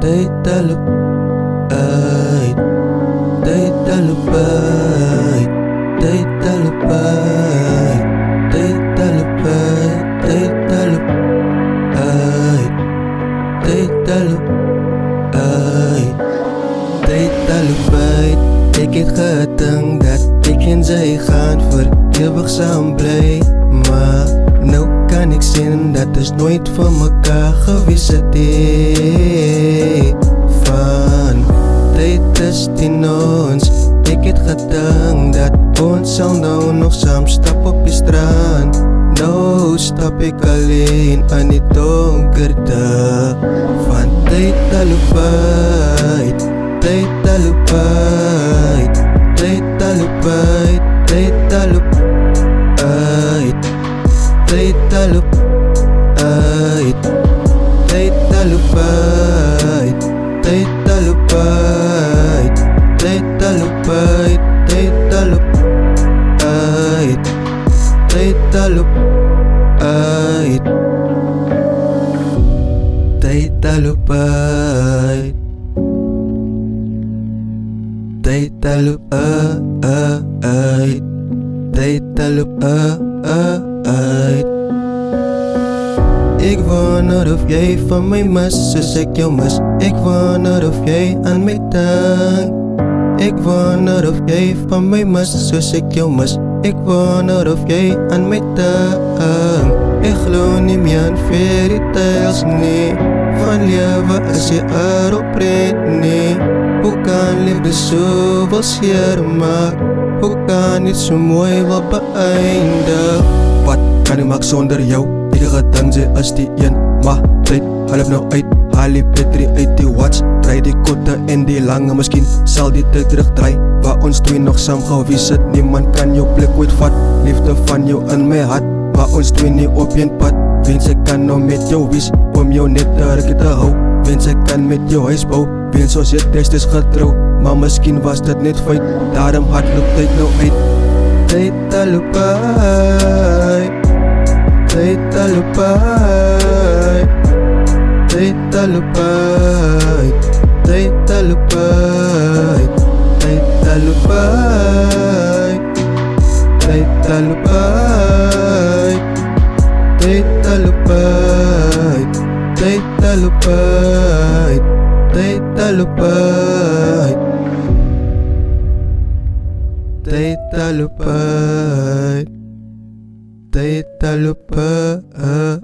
Tyd talupay, tyd talupay, tyd talupay, tyd talupay, tyd talupay, tyd talupay. Ik het gedink dat ik en zij gaan voor eeuwig saam bly, maar nou kan ik zien dat is nooit van mekaar gewees het he. Van tyd is in ons. Ik het gedink dat ons sal nou nog saam stap op die strand. Nou stap ik alleen aan die donkerte van tyd talupay, tyd talupay, tyd talupay, tyd talupay, tyd talupay, tyd talupay, tyd talupay, tyd talupay, tyd talupay, tyd talupay, tyd talupay, tyd talupay, tyd talupay. Ik wonder of jij van mij mis, soos ek jou mis. Ik wonder of jij aan mij denkt. Ik wonder of jij van mij mis, soos ek jou mis. Ik wonder of jij aan mij denkt. Ik geloof niet meer aan fairy tales nie. Van lewe as jy erop red nie. Hoe kan liefde soveel seer maak? Hoe kan iets so mooi wil beëindig? Wat kan ik maak sonder jou? Ik heb gedink sy is die een, maar tyd help nou uit. Haal die battery uit die watch, draai die korte en die lange. Miskien sal die tyd terugdraai, waar ons twee nog saam gewees het. Niemand kan jou plek ooit vat, liefde van jou in my hart, maar ons twee nie op een pad. Wens ek kan nou met jou wees, om jou net te hou. Wens ek kan met jou huis bou, wens ons het destijds getrouw, maar miskien was dit net feit. Daarom hardloop tyd nou uit. Tyd talupay, tyd talupay, tyd talupay, tyd talupay, tyd talupay, tyd talupay, tyd talupay, tyd talupay, tyd talupay, tyd talupay, tyd talupay.